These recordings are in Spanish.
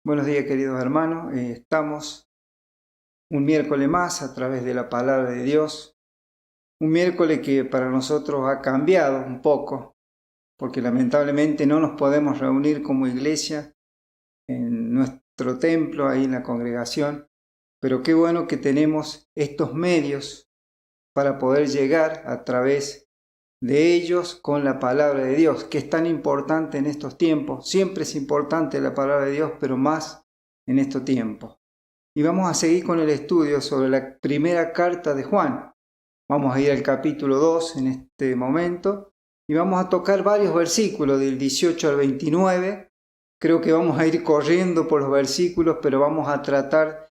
Buenos días, queridos hermanos. Estamos un miércoles más a través de la palabra de Dios. Un miércoles que para nosotros ha cambiado un poco, porque lamentablemente no nos podemos reunir como iglesia en nuestro templo, ahí en la congregación. Pero qué bueno que tenemos estos medios para poder llegar a través de ellos con la palabra de Dios, que es tan importante en estos tiempos. Siempre es importante la palabra de Dios, pero más en estos tiempos. Y vamos a seguir con el estudio sobre la primera carta de Juan. Vamos a ir al capítulo 2 en este momento y vamos a tocar varios versículos del 18 al 29. Creo que vamos a ir corriendo por los versículos, pero vamos a tratar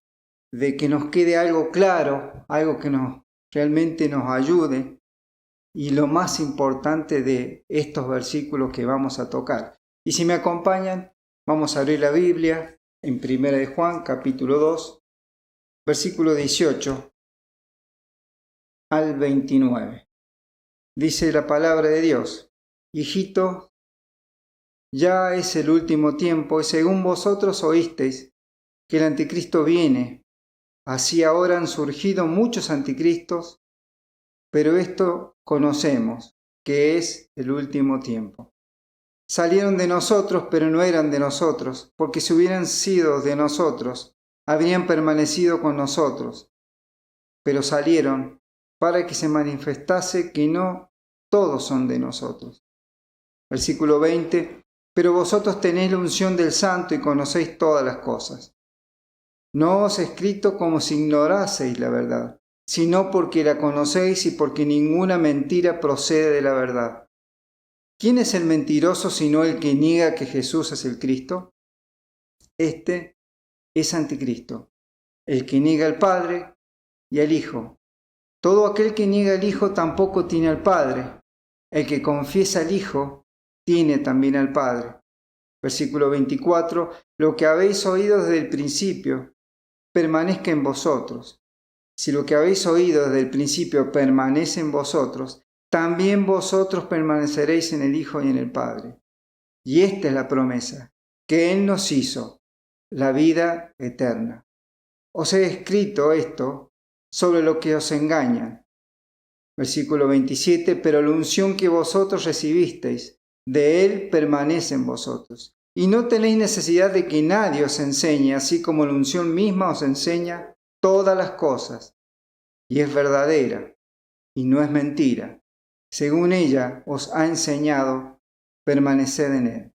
de que nos quede algo claro, algo que realmente nos ayude. Y lo más importante de estos versículos que vamos a tocar. Y si me acompañan, vamos a abrir la Biblia en 1 de Juan, capítulo 2, versículo 18 al 29. Dice la palabra de Dios: Hijito, ya es el último tiempo, y según vosotros oísteis que el anticristo viene, así ahora han surgido muchos anticristos, pero esto conocemos, que es el último tiempo. Salieron de nosotros, pero no eran de nosotros, porque si hubieran sido de nosotros, habrían permanecido con nosotros. Pero salieron para que se manifestase que no todos son de nosotros. Versículo 20. Pero vosotros tenéis la unción del Santo y conocéis todas las cosas. No os he escrito como si ignoraseis la verdad, sino porque la conocéis y porque ninguna mentira procede de la verdad. ¿Quién es el mentiroso sino el que niega que Jesús es el Cristo? Este es anticristo, el que niega al Padre y al Hijo. Todo aquel que niega al Hijo tampoco tiene al Padre. El que confiesa al Hijo tiene también al Padre. Versículo 24. Lo que habéis oído desde el principio permanezca en vosotros. Si lo que habéis oído desde el principio permanece en vosotros, también vosotros permaneceréis en el Hijo y en el Padre. Y esta es la promesa, que Él nos hizo, la vida eterna. Os he escrito esto sobre lo que os engañan. Versículo 27, pero la unción que vosotros recibisteis, de Él permanece en vosotros. Y no tenéis necesidad de que nadie os enseñe, así como la unción misma os enseña todas las cosas. Y es verdadera, y no es mentira. Según ella os ha enseñado, permaneced en Él.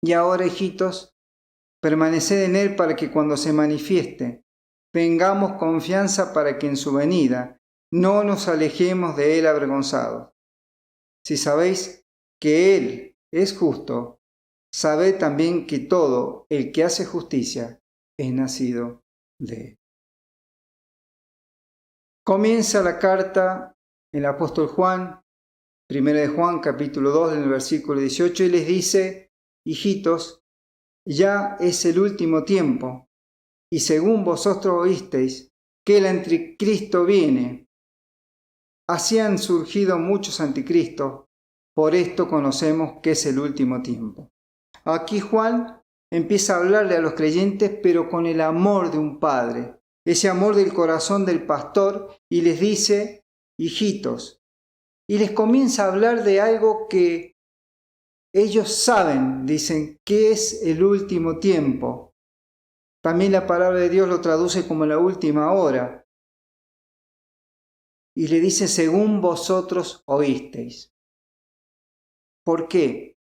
Y ahora, hijitos, permaneced en Él para que cuando se manifieste, tengamos confianza para que en su venida no nos alejemos de Él avergonzados. Si sabéis que Él es justo, sabed también que todo el que hace justicia es nacido de Él. Comienza la carta el apóstol Juan, 1 de Juan, capítulo 2, en el versículo 18, y les dice: Hijitos, ya es el último tiempo, y según vosotros oísteis que el anticristo viene, así han surgido muchos anticristos, por esto conocemos que es el último tiempo. Aquí Juan empieza a hablarle a los creyentes, pero con el amor de un padre, ese amor del corazón del pastor, y les dice: hijitos, y les comienza a hablar de algo que ellos saben, dicen, que es el último tiempo. También la palabra de Dios lo traduce como la última hora. Y le dice: según vosotros oísteis. ¿Por qué?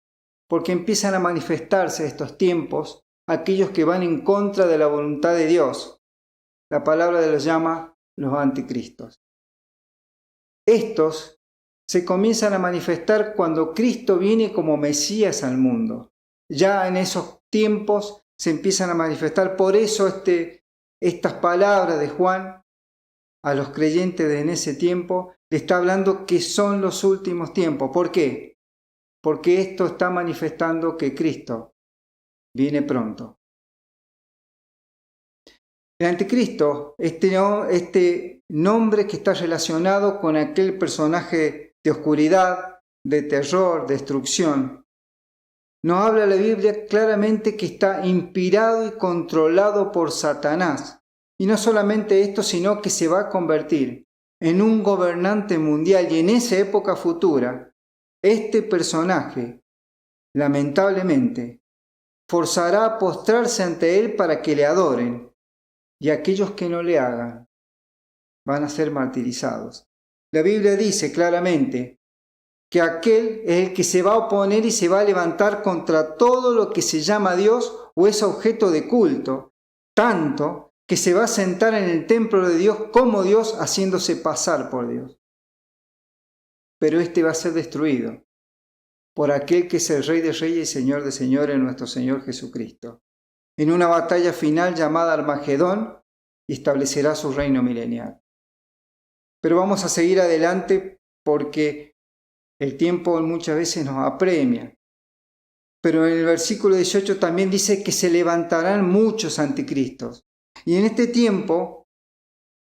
Porque empiezan a manifestarse estos tiempos aquellos que van en contra de la voluntad de Dios. La palabra los llama los anticristos. Estos se comienzan a manifestar cuando Cristo viene como Mesías al mundo. Ya en esos tiempos se empiezan a manifestar. Por eso estas palabras de Juan a los creyentes de en ese tiempo le está hablando que son los últimos tiempos. ¿Por qué? Porque esto está manifestando que Cristo viene pronto. El anticristo, este nombre que está relacionado con aquel personaje de oscuridad, de terror, destrucción. nos habla la Biblia claramente que está inspirado y controlado por Satanás. Y no solamente esto, sino que se va a convertir en un gobernante mundial. Y en esa época futura, este personaje, lamentablemente, forzará a postrarse ante él para que le adoren. Y aquellos que no le hagan van a ser martirizados. La Biblia dice claramente que aquel es el que se va a oponer y se va a levantar contra todo lo que se llama Dios o es objeto de culto, tanto que se va a sentar en el templo de Dios como Dios, haciéndose pasar por Dios. Pero este va a ser destruido por aquel que es el Rey de Reyes y Señor de Señores, nuestro Señor Jesucristo, en una batalla final llamada Armagedón, y establecerá su reino milenial. Pero vamos a seguir adelante porque el tiempo muchas veces nos apremia. Pero en el versículo 18 también dice que se levantarán muchos anticristos. Y en este tiempo,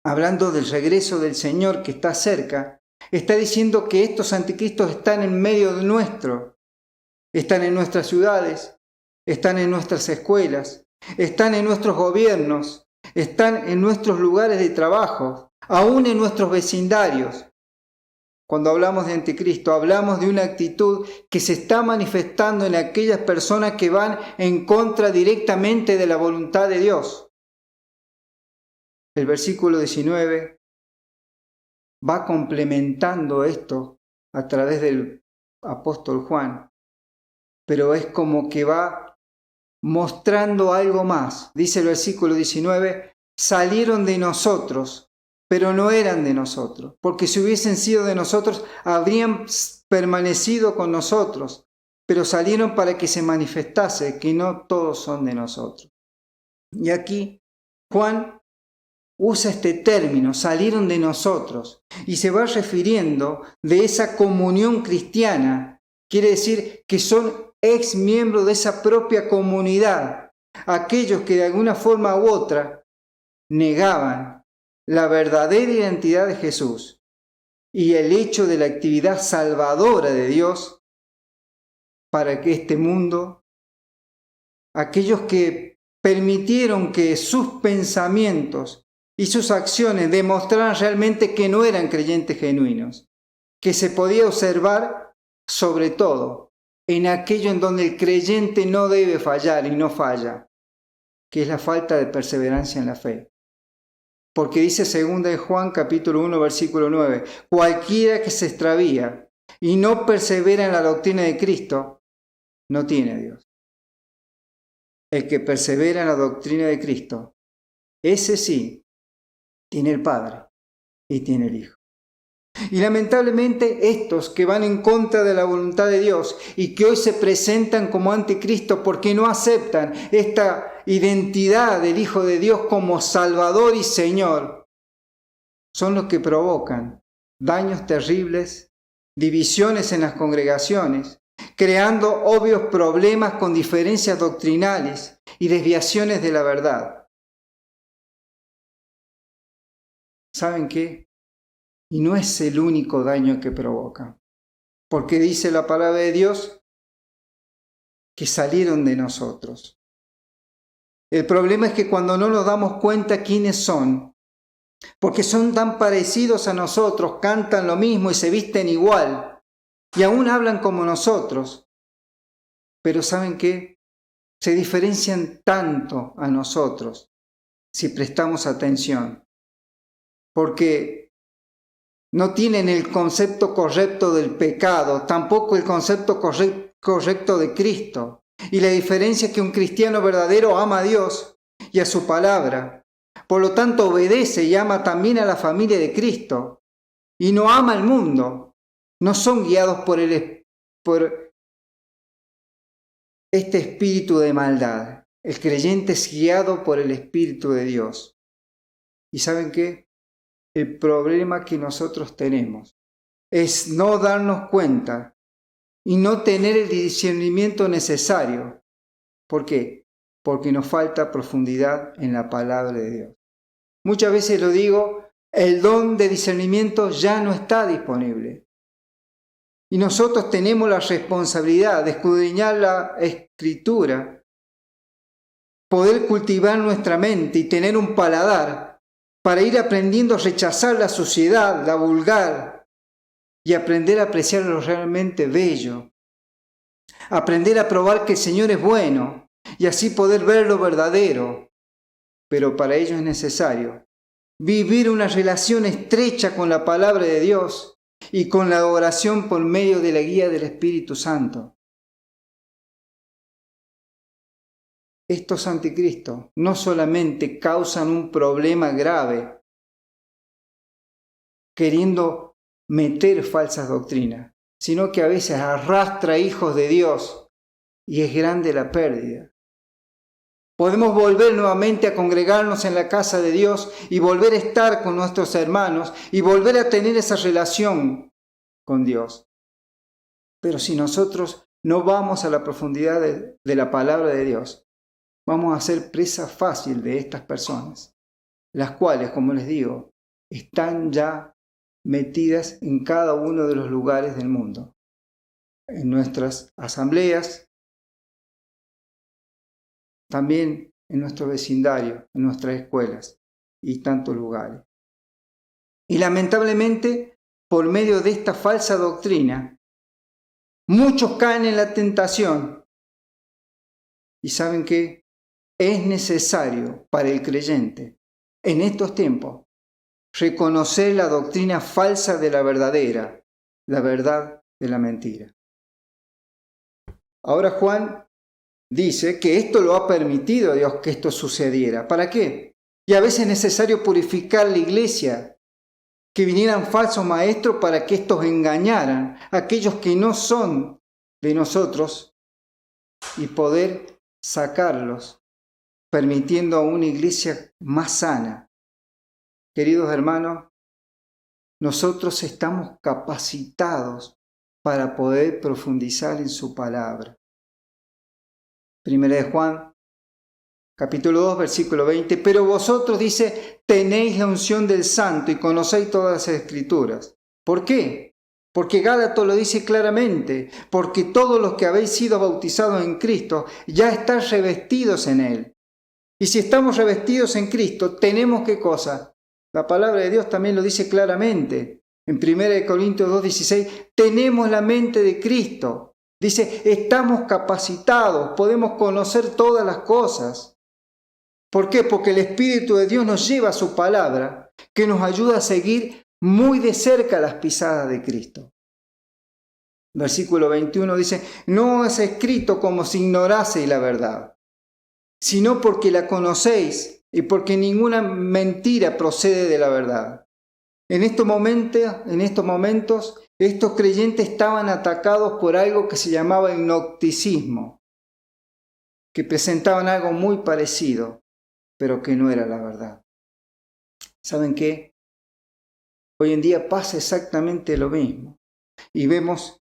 hablando del regreso del Señor que está cerca, está diciendo que estos anticristos están en medio de nuestro. Están en nuestras ciudades, están en nuestras escuelas, están en nuestros gobiernos, están en nuestros lugares de trabajo, aún en nuestros vecindarios. Cuando hablamos de anticristo, hablamos de una actitud que se está manifestando en aquellas personas que van en contra directamente de la voluntad de Dios. El versículo 19 va complementando esto a través del apóstol Juan, pero es como que va mostrando algo más. Dice el versículo 19, salieron de nosotros, pero no eran de nosotros, porque si hubiesen sido de nosotros, habrían permanecido con nosotros, pero salieron para que se manifestase que no todos son de nosotros. Y aquí Juan usa este término, salieron de nosotros, y se va refiriendo de esa comunión cristiana. Quiere decir que son ex miembros de esa propia comunidad, aquellos que de alguna forma u otra negaban la verdadera identidad de Jesús y el hecho de la actividad salvadora de Dios para que este mundo, aquellos que permitieron que sus pensamientos y sus acciones demostraran realmente que no eran creyentes genuinos, que se podía observar sobre todo en aquello en donde el creyente no debe fallar y no falla, que es la falta de perseverancia en la fe. Porque dice 2 de Juan capítulo 1 versículo 9, cualquiera que se extravía y no persevera en la doctrina de Cristo, no tiene a Dios. El que persevera en la doctrina de Cristo, ese sí, tiene el Padre y tiene el Hijo. Y lamentablemente estos que van en contra de la voluntad de Dios y que hoy se presentan como anticristo porque no aceptan esta identidad del Hijo de Dios como Salvador y Señor, son los que provocan daños terribles, divisiones en las congregaciones, creando obvios problemas con diferencias doctrinales y desviaciones de la verdad. ¿Saben qué? Y no es el único daño que provoca, porque dice la palabra de Dios que salieron de nosotros. El problema es que cuando no nos damos cuenta quiénes son, porque son tan parecidos a nosotros, cantan lo mismo y se visten igual, y aún hablan como nosotros, pero ¿saben qué? Se diferencian tanto a nosotros si prestamos atención, porque no tienen el concepto correcto del pecado, tampoco el concepto correcto de Cristo. Y la diferencia es que un cristiano verdadero ama a Dios y a su palabra. Por lo tanto, obedece y ama también a la familia de Cristo. Y no ama al mundo. No son guiados por este espíritu de maldad. El creyente es guiado por el Espíritu de Dios. ¿Y saben qué? El problema que nosotros tenemos es no darnos cuenta y no tener el discernimiento necesario. ¿Por qué? Porque nos falta profundidad en la palabra de Dios. Muchas veces lo digo, el don de discernimiento ya no está disponible. Y nosotros tenemos la responsabilidad de escudriñar la Escritura, poder cultivar nuestra mente y tener un paladar para ir aprendiendo a rechazar la suciedad, la vulgar, y aprender a apreciar lo realmente bello. Aprender a probar que el Señor es bueno y así poder ver lo verdadero. Pero para ello es necesario vivir una relación estrecha con la palabra de Dios y con la oración por medio de la guía del Espíritu Santo. Estos anticristos no solamente causan un problema grave, queriendo meter falsas doctrinas, sino que a veces arrastra hijos de Dios y es grande la pérdida. Podemos volver nuevamente a congregarnos en la casa de Dios y volver a estar con nuestros hermanos y volver a tener esa relación con Dios. Pero si nosotros no vamos a la profundidad de la palabra de Dios, vamos a ser presa fácil de estas personas, las cuales, como les digo, están ya metidas en cada uno de los lugares del mundo, en nuestras asambleas, también en nuestro vecindario, en nuestras escuelas y tantos lugares. Y lamentablemente, por medio de esta falsa doctrina, muchos caen en la tentación. Y saben que es necesario para el creyente, en estos tiempos, reconocer la doctrina falsa de la verdadera, la verdad de la mentira. Ahora Juan dice que esto lo ha permitido Dios, que esto sucediera. ¿Para qué? Y a veces es necesario purificar la iglesia, que vinieran falsos maestros para que estos engañaran a aquellos que no son de nosotros y poder sacarlos, permitiendo a una iglesia más sana. Queridos hermanos, nosotros estamos capacitados para poder profundizar en su palabra. Primera de Juan, capítulo 2, versículo 20. Pero vosotros, dice, tenéis la unción del Santo y conocéis todas las Escrituras. ¿Por qué? Porque Gálatas lo dice claramente, porque todos los que habéis sido bautizados en Cristo ya estáis revestidos en Él. Y si estamos revestidos en Cristo, tenemos ¿qué cosa? La palabra de Dios también lo dice claramente. En 1 Corintios 2:16, tenemos la mente de Cristo. Dice, estamos capacitados, podemos conocer todas las cosas. ¿Por qué? Porque el Espíritu de Dios nos lleva a su palabra, que nos ayuda a seguir muy de cerca las pisadas de Cristo. Versículo 21 dice, no es escrito como si ignoraseis la verdad, sino porque la conocéis y porque ninguna mentira procede de la verdad. En estos momentos, estos creyentes estaban atacados por algo que se llamaba el gnosticismo, que presentaban algo muy parecido, pero que no era la verdad. ¿Saben qué? Hoy en día pasa exactamente lo mismo. Y vemos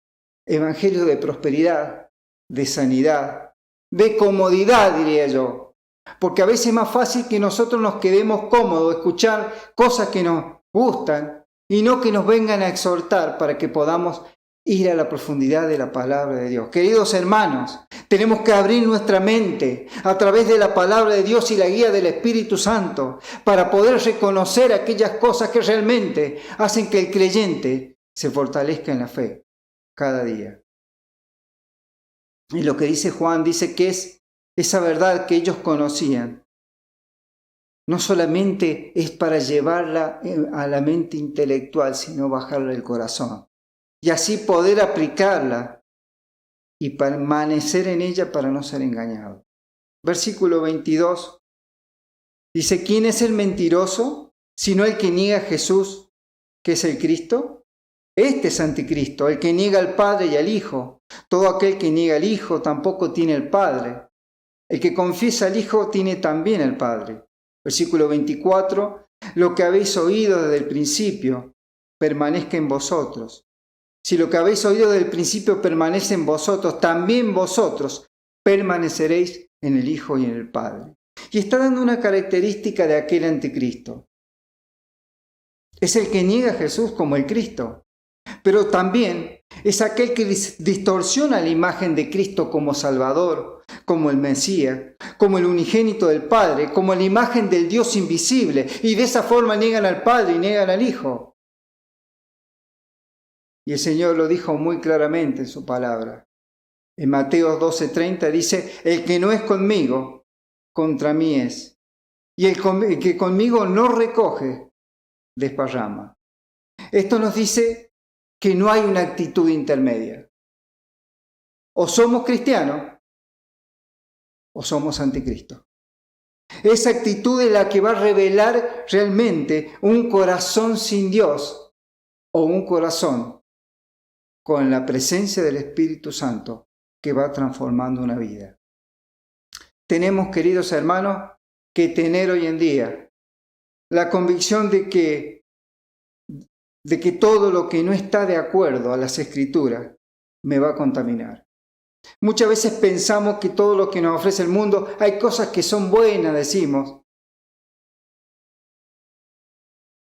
evangelios de prosperidad, de sanidad, de comodidad, diría yo. Porque a veces es más fácil que nosotros nos quedemos cómodos, escuchar cosas que nos gustan y no que nos vengan a exhortar para que podamos ir a la profundidad de la palabra de Dios. Queridos hermanos, tenemos que abrir nuestra mente a través de la palabra de Dios y la guía del Espíritu Santo para poder reconocer aquellas cosas que realmente hacen que el creyente se fortalezca en la fe cada día. Y lo que dice Juan, dice que es esa verdad que ellos conocían. No solamente es para llevarla a la mente intelectual, sino bajarla al corazón. Y así poder aplicarla y permanecer en ella para no ser engañado. Versículo 22 dice, ¿quién es el mentiroso? Sino el que niega a Jesús, que es el Cristo. Este es anticristo, el que niega al Padre y al Hijo. Todo aquel que niega al Hijo tampoco tiene el Padre. El que confiesa al Hijo tiene también el Padre. Versículo 24, lo que habéis oído desde el principio permanezca en vosotros. Si lo que habéis oído desde el principio permanece en vosotros, también vosotros permaneceréis en el Hijo y en el Padre. Y está dando una característica de aquel anticristo. Es el que niega a Jesús como el Cristo. pero también es aquel que distorsiona la imagen de Cristo como Salvador, como el Mesías, como el unigénito del Padre, como la imagen del Dios invisible, y de esa forma niegan al Padre y niegan al Hijo. Y el Señor lo dijo muy claramente en su palabra. En Mateo 12:30 dice, el que no es conmigo, contra mí es. Y el que conmigo no recoge, desparrama. Esto nos dice que no hay una actitud intermedia. O somos cristianos o somos anticristo. Esa actitud es la que va a revelar realmente un corazón sin Dios o un corazón con la presencia del Espíritu Santo que va transformando una vida. Tenemos, queridos hermanos, que tener hoy en día la convicción de que todo lo que no está de acuerdo a las Escrituras me va a contaminar. Muchas veces pensamos que todo lo que nos ofrece el mundo, hay cosas que son buenas, decimos.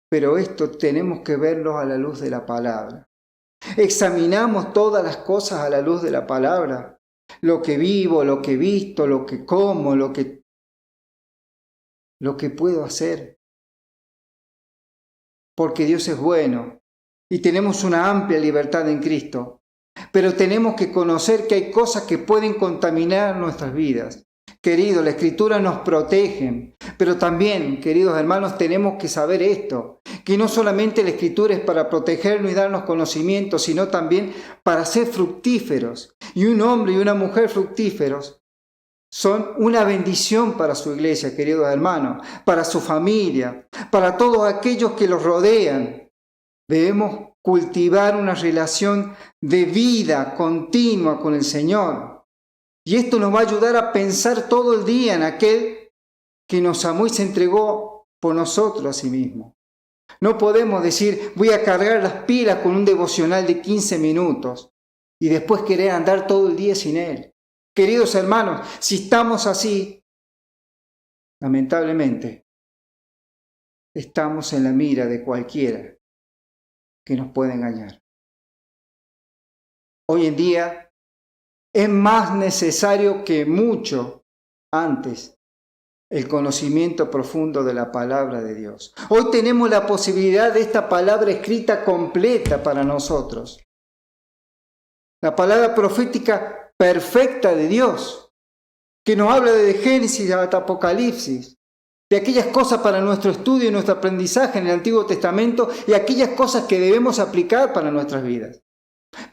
Pero esto tenemos que verlo a la luz de la palabra. Examinamos todas las cosas a la luz de la palabra. Lo que vivo, lo que he visto, lo que como, lo que puedo hacer. Porque Dios es bueno y tenemos una amplia libertad en Cristo. Pero tenemos que conocer que hay cosas que pueden contaminar nuestras vidas. Queridos, la Escritura nos protege, pero también, queridos hermanos, tenemos que saber esto, que no solamente la Escritura es para protegernos y darnos conocimiento, sino también para ser fructíferos. Y un hombre y una mujer fructíferos son una bendición para su iglesia, queridos hermanos, para su familia, para todos aquellos que los rodean. Debemos cultivar una relación de vida continua con el Señor. Y esto nos va a ayudar a pensar todo el día en aquel que nos amó y se entregó por nosotros a sí mismo. No podemos decir, voy a cargar las pilas con un devocional de 15 minutos y después querer andar todo el día sin él. Queridos hermanos, si estamos así, lamentablemente, estamos en la mira de cualquiera que nos puede engañar. Hoy en día es más necesario que mucho antes el conocimiento profundo de la palabra de Dios. Hoy tenemos la posibilidad de esta palabra escrita completa para nosotros. La palabra profética perfecta de Dios, que nos habla de Génesis hasta Apocalipsis, de aquellas cosas para nuestro estudio y nuestro aprendizaje en el Antiguo Testamento y aquellas cosas que debemos aplicar para nuestras vidas.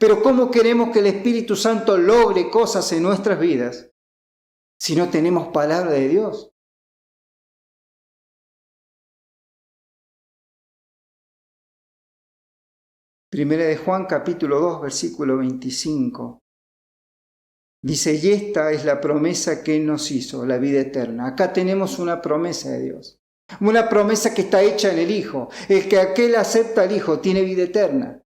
Pero ¿cómo queremos que el Espíritu Santo logre cosas en nuestras vidas si no tenemos palabra de Dios? Primera de Juan capítulo 2 versículo 25. Dice, y esta es la promesa que Él nos hizo, la vida eterna. Acá tenemos una promesa de Dios. Una promesa que está hecha en el Hijo. El que aquel acepta al Hijo tiene vida eterna.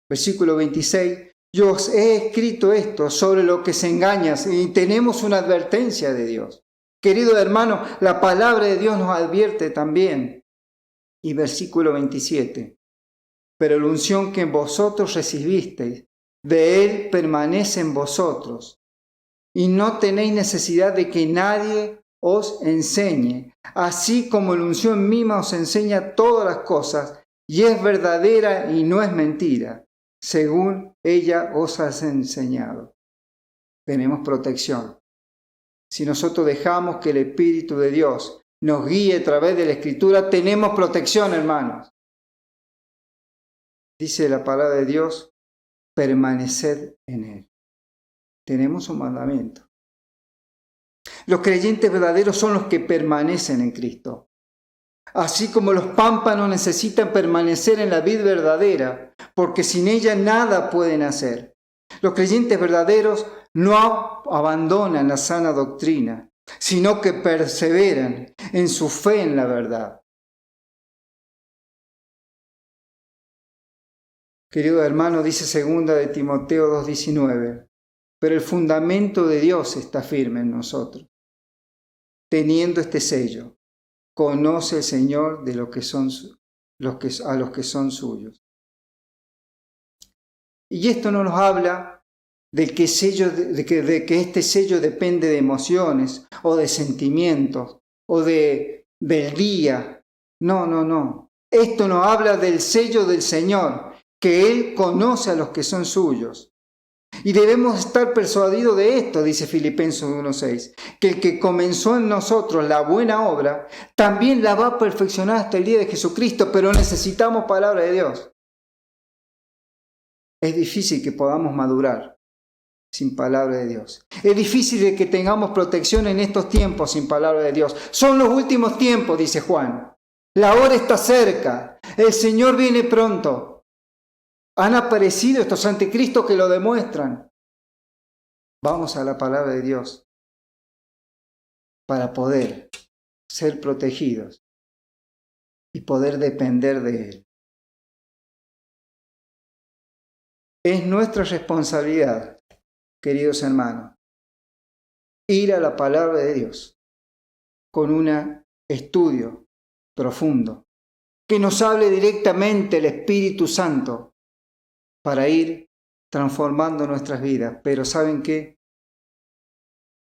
Versículo 26. Yo os he escrito esto sobre lo que se engaña y tenemos una advertencia de Dios. Querido hermano, la palabra de Dios nos advierte también. Y versículo 27. Pero la unción que en vosotros recibisteis, de Él permanece en vosotros, y no tenéis necesidad de que nadie os enseñe, así como la unción misma os enseña todas las cosas, y es verdadera y no es mentira, según ella os ha enseñado. Tenemos protección. Si nosotros dejamos que el Espíritu de Dios nos guíe a través de la Escritura, tenemos protección, hermanos. Dice la palabra de Dios, permaneced en Él. Tenemos un mandamiento. Los creyentes verdaderos son los que permanecen en Cristo. Así como los pámpanos necesitan permanecer en la vid verdadera, porque sin ella nada pueden hacer. Los creyentes verdaderos no abandonan la sana doctrina, sino que perseveran en su fe en la verdad. Querido hermano, dice 2 de Timoteo 2:19, pero el fundamento de Dios está firme en nosotros. Teniendo este sello, conoce el Señor de a los que son suyos. Y esto no nos habla de que este sello depende de emociones o de sentimientos o del día. No, no, no. Esto nos habla del sello del Señor, que Él conoce a los que son suyos. Y debemos estar persuadidos de esto, dice Filipenses 1:6, que el que comenzó en nosotros la buena obra, también la va a perfeccionar hasta el día de Jesucristo, pero necesitamos palabra de Dios. Es difícil que podamos madurar sin palabra de Dios. Es difícil de que tengamos protección en estos tiempos sin palabra de Dios. Son los últimos tiempos, dice Juan. La hora está cerca. El Señor viene pronto. Han aparecido estos anticristos que lo demuestran. Vamos a la palabra de Dios para poder ser protegidos y poder depender de Él. Es nuestra responsabilidad, queridos hermanos, ir a la palabra de Dios con un estudio profundo, que nos hable directamente el Espíritu Santo para ir transformando nuestras vidas. Pero ¿saben qué?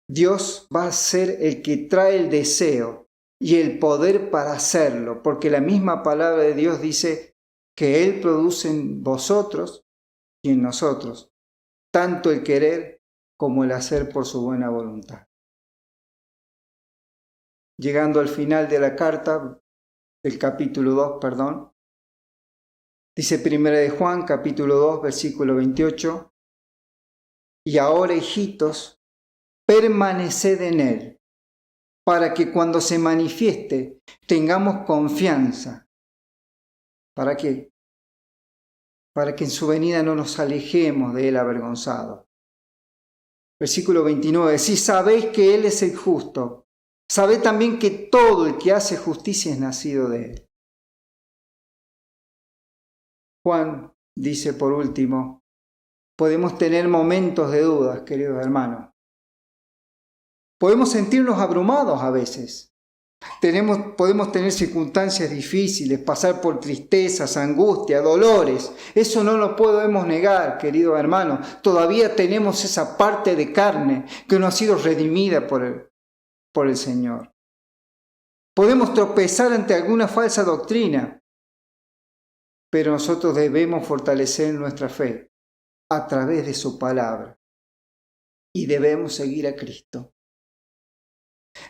Dios va a ser el que trae el deseo y el poder para hacerlo, porque la misma palabra de Dios dice que Él produce en vosotros y en nosotros tanto el querer como el hacer por su buena voluntad. Llegando al final de la carta, del capítulo 2, dice 1 de Juan, capítulo 2, versículo 28, y ahora, hijitos, permaneced en Él, para que cuando se manifieste tengamos confianza. ¿Para qué? Para que en su venida no nos alejemos de Él avergonzados. Versículo 29, si sabéis que Él es el justo, sabed también que todo el que hace justicia es nacido de Él. Juan dice por último, podemos tener momentos de dudas, queridos hermanos. Podemos sentirnos abrumados a veces. Podemos tener circunstancias difíciles, pasar por tristezas, angustias, dolores. Eso no lo podemos negar, queridos hermanos. Todavía tenemos esa parte de carne que no ha sido redimida por el Señor. Podemos tropezar ante alguna falsa doctrina, pero nosotros debemos fortalecer nuestra fe a través de su palabra y debemos seguir a Cristo.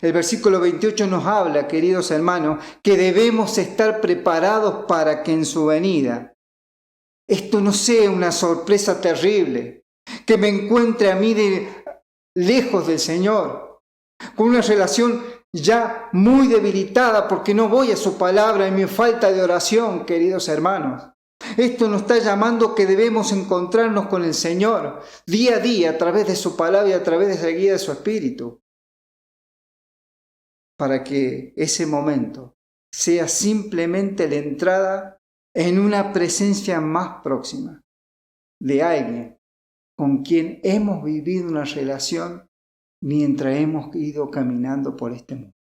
El versículo 28 nos habla, queridos hermanos, que debemos estar preparados para que en su venida esto no sea una sorpresa terrible, que me encuentre a mí lejos del Señor, con una relación ya muy debilitada porque no voy a su palabra y mi falta de oración, queridos hermanos. Esto nos está llamando que debemos encontrarnos con el Señor día a día a través de su palabra y a través de la guía de su Espíritu, para que ese momento sea simplemente la entrada en una presencia más próxima de alguien con quien hemos vivido una relación mientras hemos ido caminando por este mundo.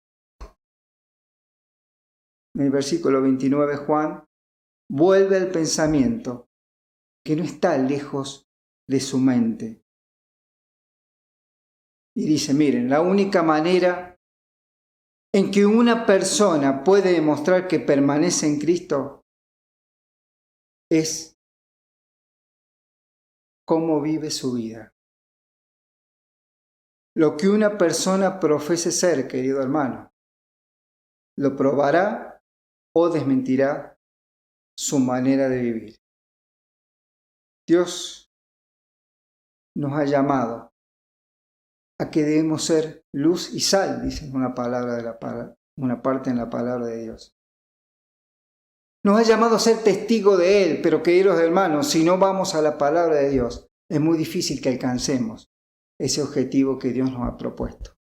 En el versículo 29, Juan vuelve al pensamiento que no está lejos de su mente. Y dice, miren, la única manera en que una persona puede demostrar que permanece en Cristo es cómo vive su vida. Lo que una persona profese ser, querido hermano, lo probará o desmentirá su manera de vivir. Dios nos ha llamado a que debemos ser luz y sal, dice una parte en la palabra de Dios. Nos ha llamado a ser testigo de Él, pero queridos hermanos, si no vamos a la palabra de Dios, es muy difícil que alcancemos ese objetivo que Dios nos ha propuesto.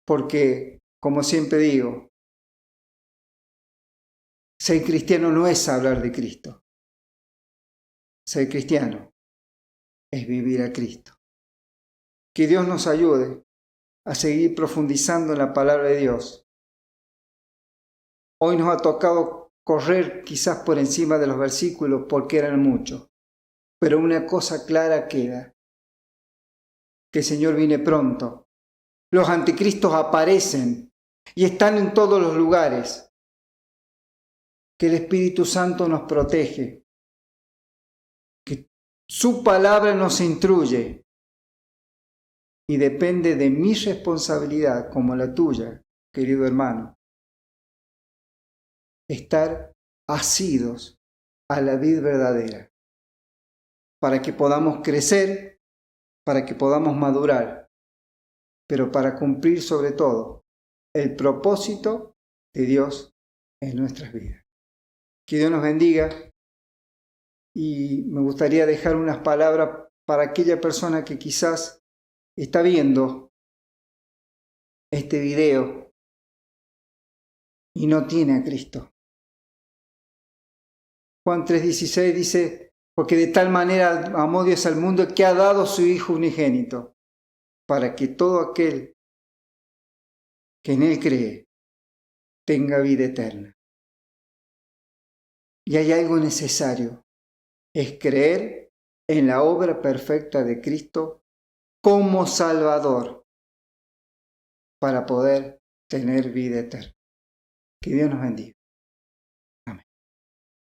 Porque, como siempre digo, ser cristiano no es hablar de Cristo. Ser cristiano es vivir a Cristo. Que Dios nos ayude a seguir profundizando en la palabra de Dios. Hoy nos ha tocado correr quizás por encima de los versículos porque eran muchos, pero una cosa clara queda, que el Señor viene pronto. Los anticristos aparecen y están en todos los lugares. Que el Espíritu Santo nos protege, que su palabra nos instruye y depende de mi responsabilidad como la tuya, querido hermano, estar asidos a la vid verdadera para que podamos crecer, para que podamos madurar, pero para cumplir sobre todo el propósito de Dios en nuestras vidas. Que Dios nos bendiga y me gustaría dejar unas palabras para aquella persona que quizás está viendo este video y no tiene a Cristo. Juan 3:16 dice, porque de tal manera amó Dios al mundo que ha dado su Hijo unigénito, para que todo aquel que en Él cree tenga vida eterna. Y hay algo necesario, es creer en la obra perfecta de Cristo como Salvador para poder tener vida eterna. Que Dios nos bendiga.